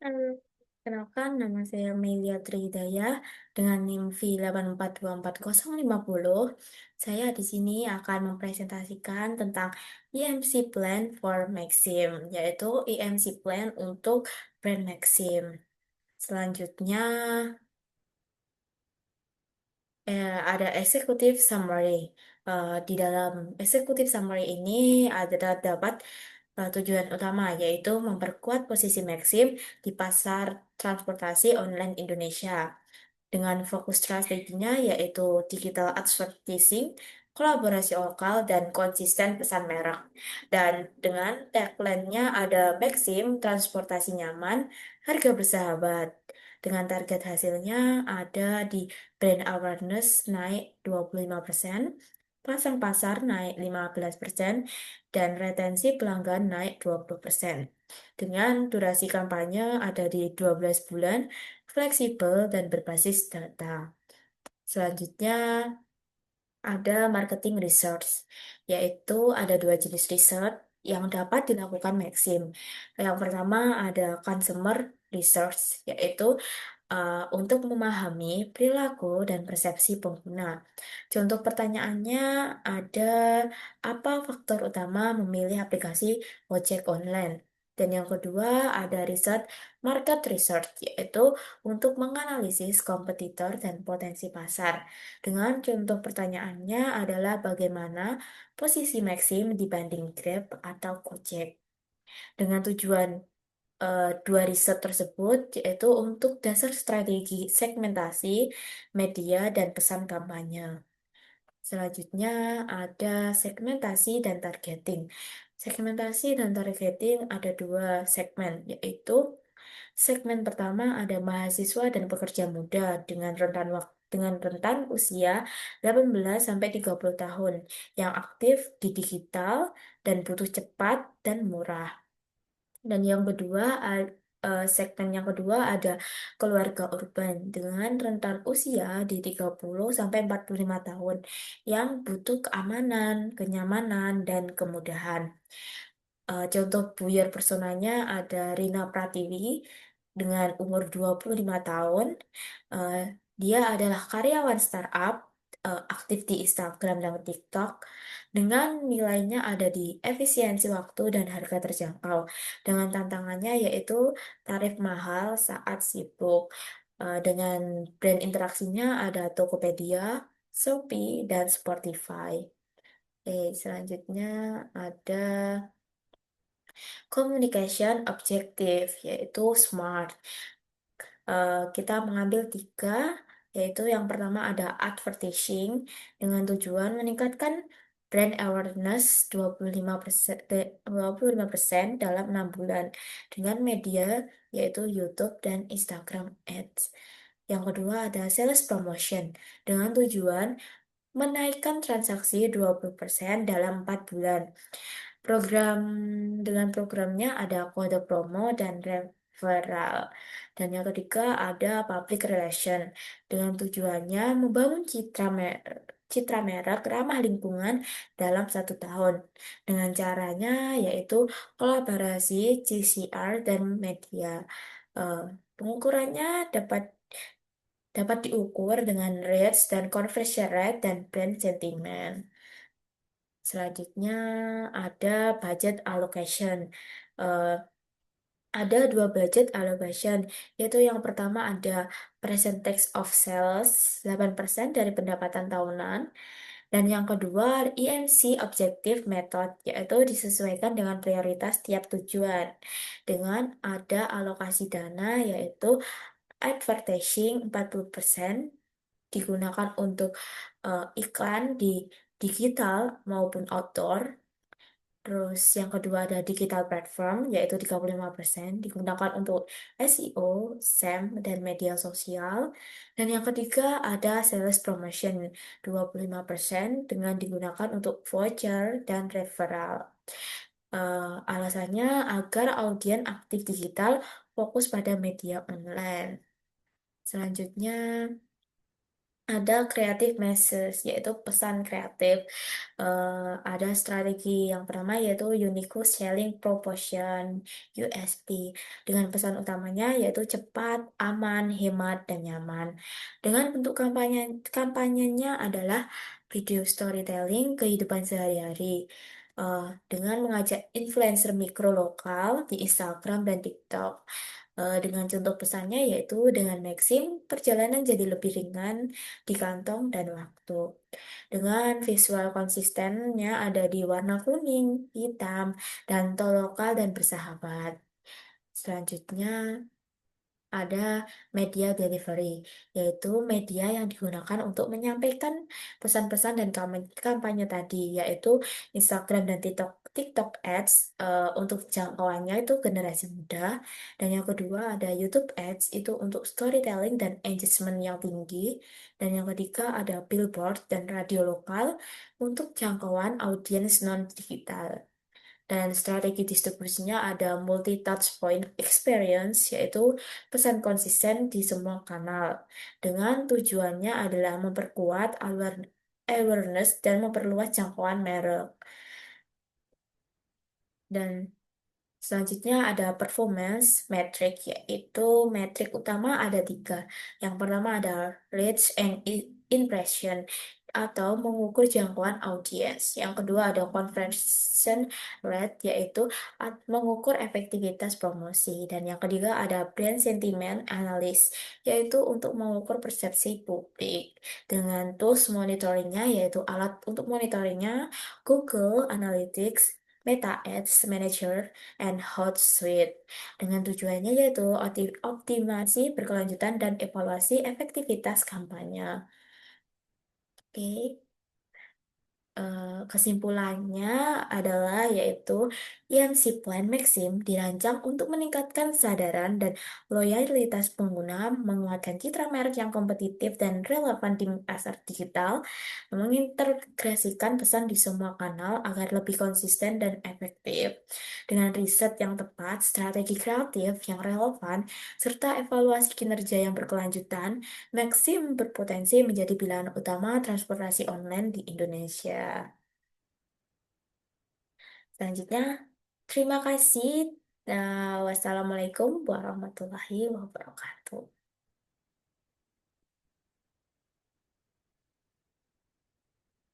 Halo, kenalkan nama saya Melia Trihidayah dengan NIM V8424050. Saya di sini akan mempresentasikan tentang EMC Plan for Maxim, yaitu EMC Plan untuk brand Maxim. Selanjutnya, ada Executive Summary. Di dalam Executive Summary ini ada dapat tujuan utama, yaitu memperkuat posisi Maxim di pasar transportasi online Indonesia dengan fokus strateginya yaitu digital advertising, kolaborasi lokal, dan konsisten pesan merek. Dan dengan tagline-nya ada Maxim, transportasi nyaman, harga bersahabat. Dengan target hasilnya ada di brand awareness naik 25%, pasang pasar naik 15%, dan retensi pelanggan naik 20%. Dengan durasi kampanye ada di 12 bulan, fleksibel dan berbasis data. Selanjutnya ada marketing research, yaitu ada dua jenis research yang dapat dilakukan Maxim. Yang pertama ada consumer research, yaitu untuk memahami perilaku dan persepsi pengguna. Contoh pertanyaannya ada apa faktor utama memilih aplikasi ojek online? Dan yang kedua ada riset market research, yaitu untuk menganalisis kompetitor dan potensi pasar. Dengan contoh pertanyaannya adalah bagaimana posisi Maxim dibanding Grab atau Gojek. Dengan tujuan dua riset tersebut yaitu untuk dasar strategi segmentasi, media, dan pesan kampanye. Selanjutnya ada segmentasi dan targeting. Segmentasi dan targeting ada dua segmen, yaitu segmen pertama ada mahasiswa dan pekerja muda dengan rentan usia 18 sampai 30 tahun yang aktif di digital dan butuh cepat dan murah. Dan yang kedua, segmen yang kedua ada keluarga urban dengan rentan usia di 30 sampai 45 tahun yang butuh keamanan, kenyamanan, dan kemudahan. Contoh buyer personanya ada Rina Pratiwi dengan umur 25 tahun. Eh, Dia adalah karyawan startup, aktif di Instagram dan TikTok, dengan nilainya ada di efisiensi waktu dan harga terjangkau. Dengan tantangannya yaitu tarif mahal saat sibuk. Dengan brand interaksinya ada Tokopedia, Shopee, dan Spotify. Selanjutnya ada communication objective, yaitu SMART. Kita mengambil tiga, yaitu yang pertama ada advertising dengan tujuan meningkatkan brand awareness 25% dalam 6 bulan dengan media yaitu YouTube dan Instagram Ads. Yang kedua ada sales promotion dengan tujuan menaikkan transaksi 20% dalam 4 bulan. Program dengan programnya ada kode promo dan referral. Dan yang ketiga ada public relation dengan tujuannya membangun citra merek ramah lingkungan dalam 1 tahun. Dengan caranya yaitu kolaborasi GCR dan media. Eh, Pengukurannya dapat dapat diukur dengan reach dan conversion rate dan brand sentiment. Selanjutnya ada budget allocation. Eh, ada dua budget allocation, yaitu yang pertama ada percentage of sales 8% dari pendapatan tahunan, dan yang kedua EMC Objective Method, yaitu disesuaikan dengan prioritas tiap tujuan. Dengan ada alokasi dana yaitu advertising 40% digunakan untuk iklan di digital maupun outdoor. Terus yang kedua ada digital platform, yaitu 35% digunakan untuk SEO, SEM, dan media sosial. Dan yang ketiga ada sales promotion, 25% dengan digunakan untuk voucher dan referral. Alasannya agar audiens aktif digital fokus pada media online. Selanjutnya Ada creative message, yaitu pesan kreatif. Ada strategi yang pertama, yaitu Unique Selling Proposition, USP. Dengan pesan utamanya, yaitu cepat, aman, hemat, dan nyaman. Dengan bentuk kampanyenya adalah video storytelling kehidupan sehari-hari. Eh, dengan mengajak influencer mikro lokal di Instagram dan TikTok. Dengan contoh pesannya yaitu dengan Maxim, perjalanan jadi lebih ringan di kantong dan waktu. Dengan visual konsistennya ada di warna kuning, hitam, dan tol lokal dan bersahabat. Selanjutnya ada media delivery, yaitu media yang digunakan untuk menyampaikan pesan-pesan dan kampanye tadi, yaitu Instagram dan TikTok Ads untuk jangkauannya itu generasi muda, dan yang kedua ada YouTube Ads itu untuk storytelling dan engagement yang tinggi, dan yang ketiga ada billboard dan radio lokal untuk jangkauan audiens non-digital. Dan strategi distribusinya ada multi-touch point experience, yaitu pesan konsisten di semua kanal. Dengan tujuannya adalah memperkuat awareness dan memperluas jangkauan merek. Dan selanjutnya ada performance metric, yaitu metrik utama ada tiga. Yang pertama ada reach and impression atau mengukur jangkauan audiens. Yang kedua ada conversion rate, yaitu mengukur efektivitas promosi. Dan yang ketiga ada brand sentiment analysis, yaitu untuk mengukur persepsi publik. Dengan tools monitoringnya, yaitu alat untuk monitoringnya Google Analytics, Meta Ads Manager, and Hotsuite, dengan tujuannya yaitu optimasi berkelanjutan dan evaluasi efektivitas kampanye. Oke. Kesimpulannya adalah yaitu EMC Plan Maxim dirancang untuk meningkatkan kesadaran dan loyalitas pengguna, menguatkan citra merek yang kompetitif dan relevan di pasar digital, mengintegrasikan pesan di semua kanal agar lebih konsisten dan efektif. Dengan riset yang tepat, strategi kreatif yang relevan, serta evaluasi kinerja yang berkelanjutan, Maxim berpotensi menjadi pilihan utama transportasi online di Indonesia. Selanjutnya, terima kasih. Wassalamualaikum warahmatullahi wabarakatuh.